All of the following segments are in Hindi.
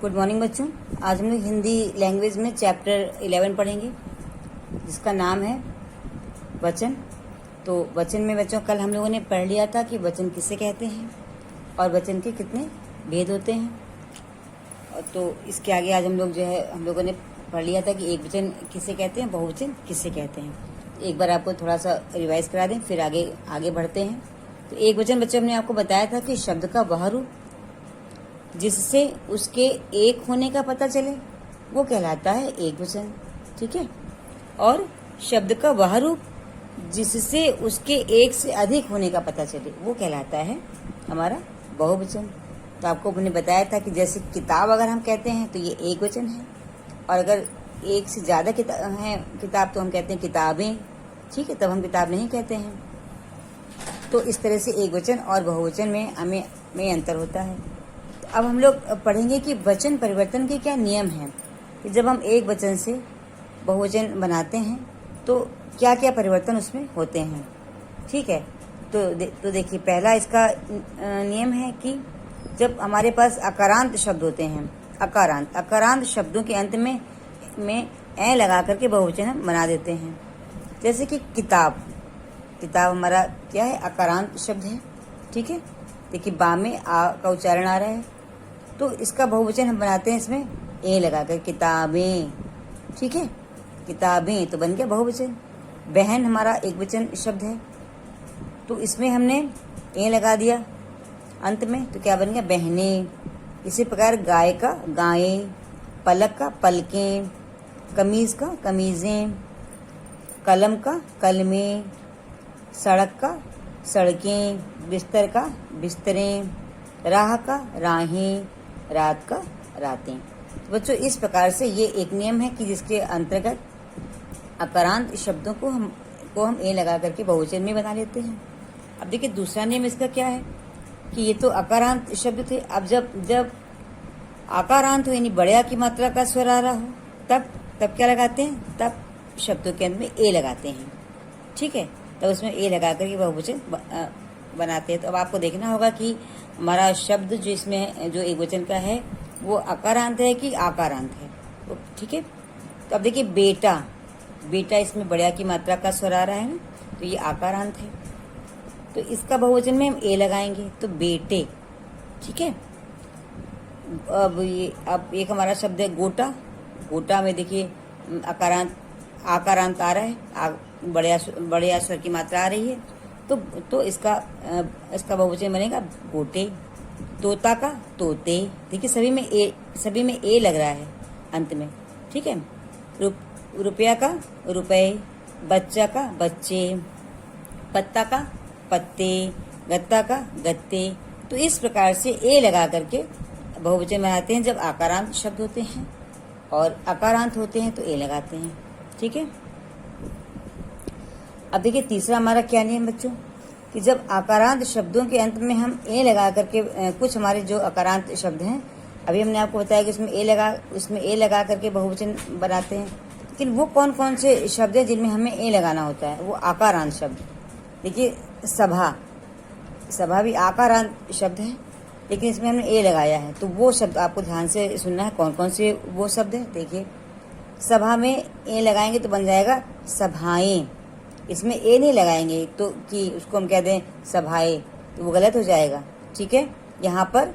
गुड मॉर्निंग बच्चों। आज हम लोग हिंदी लैंग्वेज में चैप्टर 11 पढ़ेंगे जिसका नाम है वचन। तो वचन में बच्चों कल हम लोगों ने पढ़ लिया था कि वचन किसे कहते हैं और वचन के कितने भेद होते हैं। तो इसके आगे आज हम लोगों ने पढ़ लिया था कि एक वचन किसे कहते हैं, बहुवचन किसे कहते हैं। एक बार आपको थोड़ा सा रिवाइज करा दें, फिर आगे बढ़ते हैं। तो एक वचन बच्चों हमने आपको बताया था कि शब्द का वह रूप जिससे उसके एक होने का पता चले वो कहलाता है एक वचन, ठीक है। और शब्द का वह रूप जिससे उसके एक से अधिक होने का पता चले वो कहलाता है हमारा बहुवचन। तो आपको मैंने बताया था कि जैसे किताब अगर हम कहते हैं तो ये एक वचन है, और अगर एक से ज्यादा किताब तो हम कहते हैं किताबें, ठीक है, तब हम किताब नहीं कहते हैं। तो इस तरह से एक वचन और बहुवचन में अंतर होता है। अब हम लोग पढ़ेंगे कि वचन परिवर्तन के क्या नियम हैं, कि जब हम एक वचन से बहुवचन बनाते हैं तो क्या क्या परिवर्तन उसमें होते हैं, ठीक है। तो देखिए, पहला इसका नियम है कि जब हमारे पास अकारांत शब्द होते हैं, अकारांत शब्दों के अंत में ए लगा करके बहुवचन हम बना देते हैं। जैसे कि किताब हमारा क्या है, अकारांत शब्द है, ठीक है। देखिए बा में आ का उच्चारण आ रहा है, तो इसका बहुवचन हम बनाते हैं इसमें ए लगाकर, किताबें, ठीक है, किताबें, तो बन गया बहुवचन। बहन हमारा एक वचन शब्द है, तो इसमें हमने ए लगा दिया अंत में, तो क्या बन गया, बहनें। इसी प्रकार गाय का गायें, पलक का पलकें, कमीज का कमीजें, कलम का कलमें, सड़क का सड़कें, बिस्तर का बिस्तरें, राह का राहें, रात का रातें। तो बच्चों इस प्रकार से ये एक नियम है कि जिसके अंतर्गत अकारांत शब्दों को हम ए लगा करके बहुवचन में बना लेते हैं। अब देखिए दूसरा नियम इसका क्या है कि ये तो अकारांत शब्द थे, अब जब आकारांत हो यानी बड़े की मात्रा का स्वर आ रहा हो तब क्या लगाते हैं, तब शब्दों के अंत में ए लगाते हैं, ठीक है, तब उसमें ए लगा करके बहुवचन बनाते हैं। तो अब आपको देखना होगा कि हमारा शब्द जो इसमें जो एक वचन का है वो अकारांत है कि आकारांत है, तो ठीक है। तो अब देखिए बेटा इसमें बड़े की मात्रा का स्वर आ रहा है ना, तो ये आकारांत है, तो इसका बहुवचन में हम ए लगाएंगे, तो बेटे, ठीक है। अब एक हमारा शब्द है गोटा में देखिए आकारांत आ रहा है, बड़े स्वर की मात्रा आ रही है, तो इसका बहुवचन बनेगा गोटे। तोता का तोते, देखिए सभी में ए लग रहा है अंत में, ठीक है। रुपया का रुपए, बच्चा का बच्चे, पत्ता का पत्ते, गत्ता का गत्ते। तो इस प्रकार से ए लगा करके बहुवचन बनाते हैं जब आकारांत शब्द होते हैं, और अकारांत होते हैं तो ए लगाते हैं, ठीक है। अब देखिए तीसरा हमारा क्या नियम बच्चों, कि जब आकारांत शब्दों के अंत में हम ए लगा करके कुछ हमारे जो आकारांत शब्द हैं, अभी हमने आपको बताया कि उसमें ए लगा करके बहुवचन बनाते हैं, लेकिन वो कौन से शब्द हैं जिनमें हमें ए लगाना होता है, वो आकारांत शब्द। देखिए सभा भी आकारांत शब्द है, लेकिन इसमें हमने ए लगाया है, तो वो शब्द आपको ध्यान से सुनना है कौन से वो शब्द है। देखिए सभा में ए लगाएंगे तो बन जाएगा सभाएं, इसमें ए नहीं लगाएंगे तो कि उसको हम कह दें सभाएं, तो वो गलत हो जाएगा, ठीक है। यहाँ पर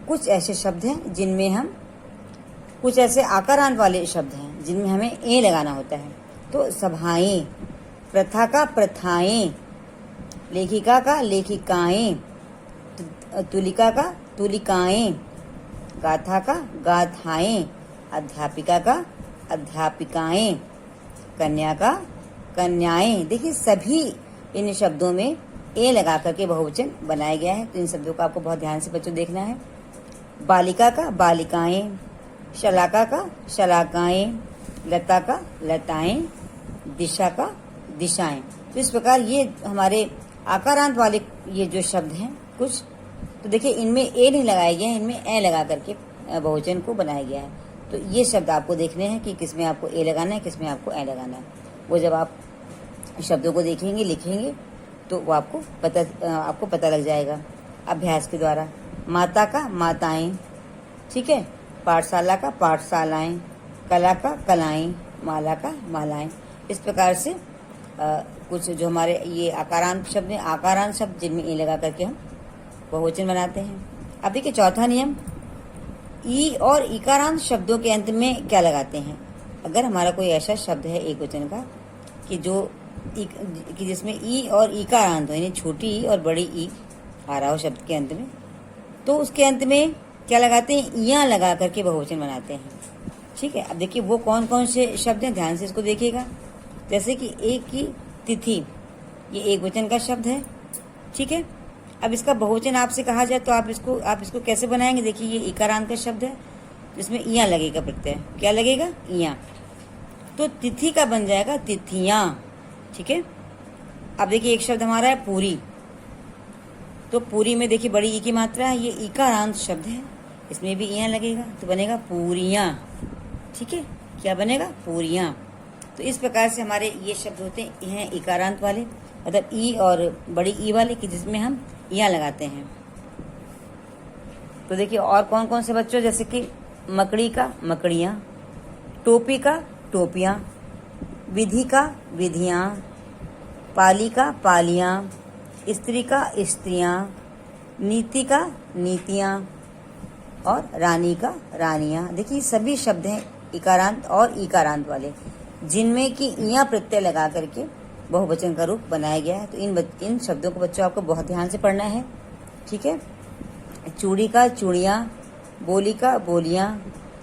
कुछ ऐसे शब्द हैं जिनमें हम कुछ ऐसे आकारांत वाले शब्द हैं जिनमें हमें ए लगाना होता है, तो सभाएं। प्रथा का प्रथाएं, लेखिका का लेखिकाएं, तुलिका का तुलिकाएं, गाथा का गाथाएं, अध्यापिका का अध्यापिकाएं, कन्या का कन्याएं। देखिए सभी इन शब्दों में ए लगा करके बहुवचन बनाया गया है, तो इन शब्दों को आपको बहुत ध्यान से बच्चों देखना है। बालिका का बालिकाएं, शलाका का शलाकाएं, लता का लताएं, दिशा का दिशाएं। तो इस प्रकार ये हमारे आकारांत वाले ये जो शब्द हैं कुछ, तो देखिए इनमें ए नहीं लगाया गया है, इनमें ए लगा करके बहुवचन को बनाया गया है। तो ये शब्द आपको देखने हैं कि किसमें आपको ए लगाना है, किसमें आपको ए लगाना है। वो जब आप शब्दों को देखेंगे लिखेंगे तो वो आपको पता लग जाएगा अभ्यास के द्वारा। माता का माताएं, ठीक है, पाठशाला का पाठशालाएं, कला का कलाएं, माला का मालाएं। इस प्रकार से कुछ जो हमारे ये आकारांत शब्द हैं, आकारांत शब्द जिनमें ए लगा करके हम बहुवचन बनाते हैं। अब देखिए चौथा नियम, ई और इकारांत शब्दों के अंत में क्या लगाते हैं। अगर हमारा कोई ऐसा शब्द है एक वचन का कि जिसमें ई और इकारांत हो, यानी छोटी ई और बड़ी ई आ रहा हो शब्द के अंत में, तो उसके अंत में क्या लगाते हैं, इयां लगा करके बहुवचन बनाते हैं। ठीक है। अब देखिए वो कौन कौन से शब्द हैं, ध्यान से इसको देखिएगा। जैसे कि एक की तिथि, ये एक वचन का शब्द है। ठीक है। अब इसका बहुवचन आपसे कहा जाए तो आप इसको कैसे बनाएंगे। देखिए ये इकारांत का शब्द है जिसमें इयां लगेगा प्रत्यय। क्या लगेगा, इयां। तो तिथि का बन जाएगा तिथियां। ठीक है। अब देखिए एक शब्द हमारा है पूरी, तो पूरी में देखिए बड़ी ई की मात्रा है, ये इकारांत शब्द है, इसमें भी इयां लगेगा तो बनेगा पूरियां। ठीक है। क्या बनेगा, पूरियां। तो इस प्रकार से हमारे ये शब्द होते हैं इकारांत वाले, मतलब ई और बड़ी ई वाले कि जिसमें हम इयां लगाते हैं। तो देखिए और कौन कौन से बच्चों, जैसे कि मकड़ी का मकड़ियां, टोपी का टोपियां, विधि का विधियां, पाली का पालियां, स्त्री का स्त्रियां, नीति का नीतियां और रानी का रानियां। देखिए सभी शब्द हैं इकारांत और इकारांत वाले, जिनमें कि इयां प्रत्यय लगा करके बहुवचन का रूप बनाया गया है। तो इन शब्दों को बच्चों आपको बहुत ध्यान से पढ़ना है। ठीक है। चूड़ी का चूड़ियां, बोली का बोलियां,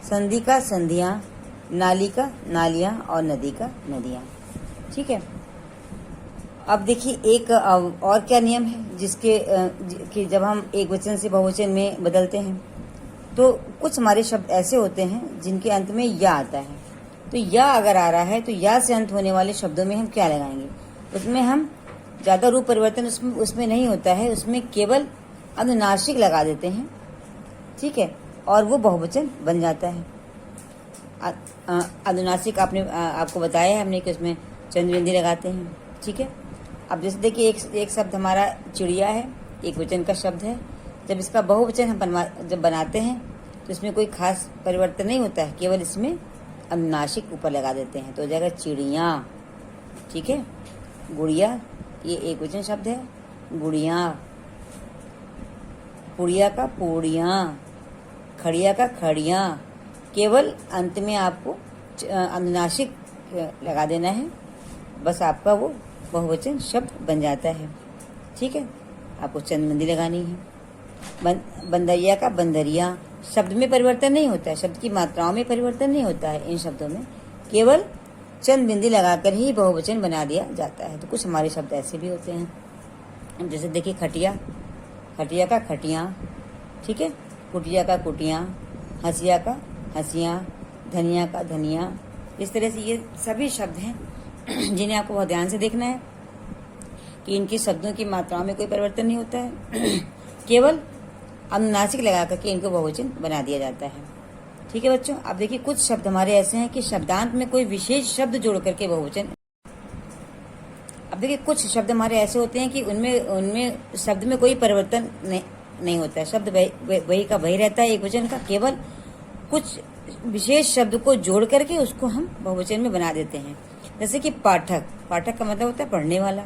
संधि का संधियां, नाली का नालियां और नदी का नदियां। ठीक है। अब देखिए एक और क्या नियम है जिसके कि जब हम एक वचन से बहुवचन में बदलते हैं तो कुछ हमारे शब्द ऐसे होते हैं जिनके अंत में या आता है। तो या अगर आ रहा है तो या से अंत होने वाले शब्दों में हम क्या लगाएंगे, उसमें हम ज़्यादा रूप परिवर्तन उसमें नहीं होता है, उसमें केवल अनुनासिक लगा देते हैं। ठीक है। और वो बहुवचन बन जाता है। अनुनासिक आपको बताया है हमने कि उसमें चंद्रबिंदी लगाते हैं। ठीक है। अब जैसे देखिए एक शब्द हमारा चिड़िया है, एक वचन का शब्द है। जब इसका बहुवचन हम जब बनाते हैं तो इसमें कोई खास परिवर्तन नहीं होता है, केवल इसमें अनुनासिक ऊपर लगा देते हैं तो हो जाएगा चिड़िया। ठीक है। गुड़िया, ये एक वचन शब्द है, गुड़िया। पुड़िया का पूड़िया, खड़िया का खड़िया। केवल अंत में आपको अनुनासिक लगा देना है, बस आपका वो बहुवचन शब्द बन जाता है। ठीक है। आपको चंद्रबिंदी लगानी है। बंदरिया का बंदरिया, शब्द में परिवर्तन नहीं होता है, शब्द की मात्राओं में परिवर्तन नहीं होता है। इन शब्दों में केवल चंद्रबिंदी लगाकर ही बहुवचन बना दिया जाता है। तो कुछ हमारे शब्द ऐसे भी होते हैं, जैसे देखिए खटिया, खटिया का खटियाँ। ठीक है। कुटिया का कुटियाँ, हंसिया का हंसियाँ, धनिया का धनिया। इस तरह से ये सभी शब्द हैं जिन्हें आपको बहुत ध्यान से देखना है कि इनकी शब्दों की मात्राओं में कोई परिवर्तन नहीं होता है, केवल अनुनासिक लगा करके इनको बहुवचन बना दिया जाता है। ठीक है बच्चों। अब देखिए कुछ शब्द हमारे ऐसे हैं कि शब्दांत में कोई विशेष शब्द जोड़ करके बहुवचन। अब देखिए कुछ शब्द हमारे ऐसे होते हैं कि उनमें शब्द में कोई परिवर्तन नहीं होता है, शब्द वही का वही रहता है एक वचन का, केवल कुछ विशेष शब्द को जोड़ करके उसको हम बहुवचन में बना देते हैं। जैसे कि पाठक, पाठक का मतलब होता है पढ़ने वाला।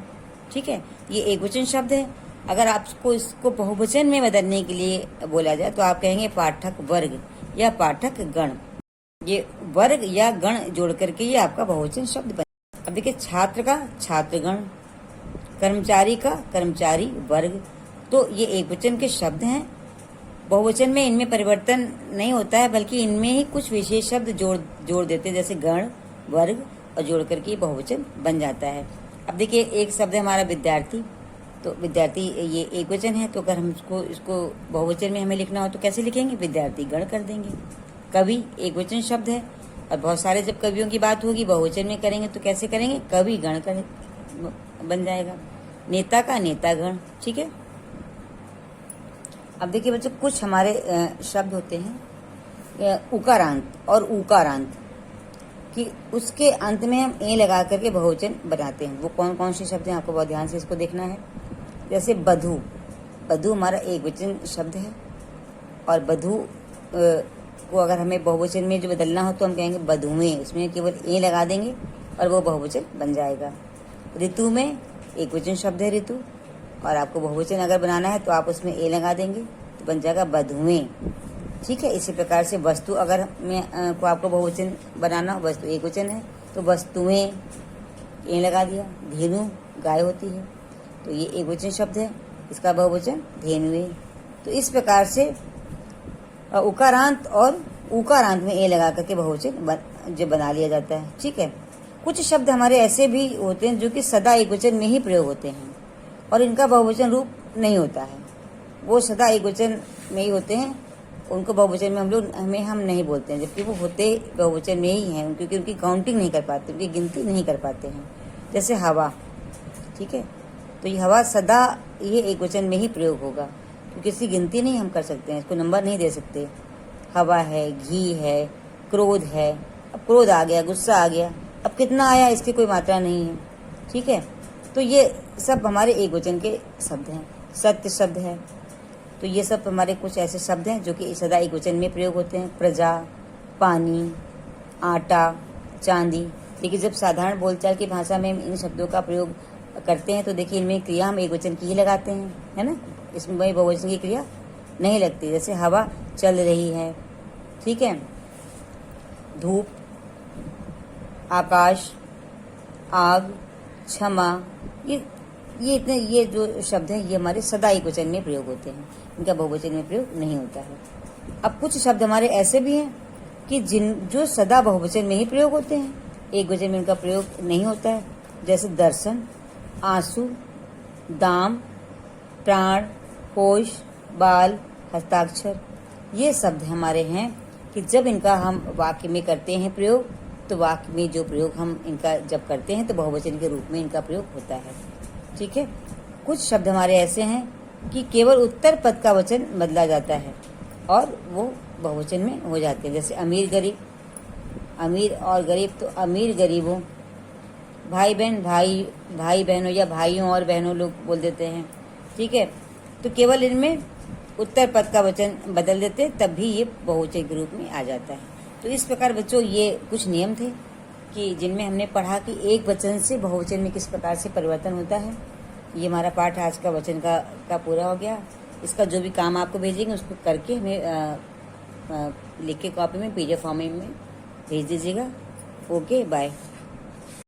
ठीक है। ये एक वचन शब्द है। अगर आपको इसको बहुवचन में बदलने के लिए बोला जाए तो आप कहेंगे पाठक वर्ग या पाठक गण। ये वर्ग या गण जोड़ करके ये आपका बहुवचन शब्द बने। अब देखिए छात्र का छात्रगण, कर्मचारी का कर्मचारी वर्ग। तो ये एक वचन के शब्द हैं, बहुवचन में इनमें परिवर्तन नहीं होता है, बल्कि इनमें ही कुछ विशेष शब्द जोड़ देते हैं, जैसे गण, वर्ग, और जोड़ करके बहुवचन बन जाता है। अब देखिए एक शब्द है हमारा विद्यार्थी, तो विद्यार्थी ये एक वचन है, तो अगर हम इसको बहुवचन में हमें लिखना हो तो कैसे लिखेंगे, विद्यार्थी गण कर देंगे। कवि एक वचन शब्द है, और बहुत सारे जब कवियों की बात होगी बहुवचन में करेंगे तो कैसे करेंगे, कवि गण कर बन जाएगा। नेता का नेतागण। ठीक है। अब देखिए बच्चों कुछ हमारे शब्द होते हैं उकारांत और उकारांत, कि उसके अंत में हम ए लगा करके बहुवचन बनाते हैं। वो कौन कौन से शब्द हैं आपको बहुत ध्यान से इसको देखना है। जैसे बधू, बधू हमारा एक वचन शब्द है, और बधू उसको अगर हमें बहुवचन में जो बदलना हो तो हम कहेंगे बधुएं, उसमें केवल ए लगा देंगे और वो बहुवचन बन जाएगा। ऋतु में एक वचन शब्द है ऋतु, और आपको बहुवचन अगर बनाना है तो आप उसमें ए लगा देंगे तो बन जाएगा बधुएं। ठीक है, इसी प्रकार से वस्तु अगर को आपको बहुवचन बनाना हो, वस्तु एक वचन है तो वस्तुएं ए लगा दिया। धेनु गाय होती है तो ये एक वचन शब्द है, इसका बहुवचन धेनुए। तो इस प्रकार से उकारांत और उकारांत में ए लगा करके बहुवचन जो बना लिया जाता है। ठीक है, कुछ शब्द हमारे ऐसे भी होते हैं जो कि सदा एक वचन में ही प्रयोग होते हैं और इनका बहुवचन रूप नहीं होता है। वो सदा एक वचन में ही होते हैं, उनको बहुवचन में हम नहीं बोलते हैं, जबकि वो होते बहुवचन में ही हैं, क्योंकि उनकी काउंटिंग नहीं कर पाते, उनकी गिनती नहीं कर पाते हैं। जैसे हवा, ठीक है, तो ये हवा सदा ये एक वचन में ही प्रयोग होगा, क्योंकि इसकी गिनती नहीं हम कर सकते हैं, इसको नंबर नहीं दे सकते। हवा है, घी है, क्रोध है, अब क्रोध आ गया, गुस्सा आ गया, अब कितना आया इसकी कोई मात्रा नहीं है। ठीक है, तो ये सब हमारे एक वचन के शब्द हैं। सत्य शब्द है, तो ये सब हमारे कुछ ऐसे शब्द हैं जो कि सदा एक वचन में प्रयोग होते हैं। प्रजा, पानी, आटा, चांदी। लेकिन जब साधारण बोलचाल की भाषा में इन शब्दों का प्रयोग करते हैं तो देखिए इनमें क्रिया हम एक वचन की ही लगाते हैं, है ना, इसमें बहुवचन की क्रिया नहीं लगती। जैसे हवा चल रही है, ठीक है, धूप, आकाश, आग, क्षमा, ये जो शब्द हैं ये हमारे सदा एक वचन में प्रयोग होते हैं, इनका बहुवचन में प्रयोग नहीं होता है। अब कुछ शब्द हमारे ऐसे भी हैं कि जो सदा बहुवचन में ही प्रयोग होते हैं, एक वचन में इनका प्रयोग नहीं होता है। जैसे दर्शन, आंसू, दाम, प्राण, कोश, बाल, हस्ताक्षर। ये शब्द हमारे हैं कि जब इनका हम वाक्य में करते हैं प्रयोग, तो वाक्य में जो प्रयोग हम इनका जब करते हैं तो बहुवचन के रूप में इनका प्रयोग होता है। ठीक है, कुछ शब्द हमारे ऐसे हैं कि केवल उत्तर पद का वचन बदला जाता है और वो बहुवचन में हो जाते हैं। जैसे अमीर गरीब, अमीर और गरीब, तो अमीर गरीबों, भाई बहन, भाई बहनों या भाइयों और बहनों लोग बोल देते हैं। ठीक है, तो केवल इनमें उत्तर पद का वचन बदल देते, तब भी ये बहुवचन के रूप में आ जाता है। तो इस प्रकार बच्चों ये कुछ नियम थे कि जिनमें हमने पढ़ा कि एक वचन से बहुवचन में किस प्रकार से परिवर्तन होता है। ये हमारा पाठ आज का वचन का पूरा हो गया। इसका जो भी काम आपको भेजेंगे उसको करके हमें लिख के कॉपी में PDF फॉर्म में भेज दीजिएगा। Okay, bye.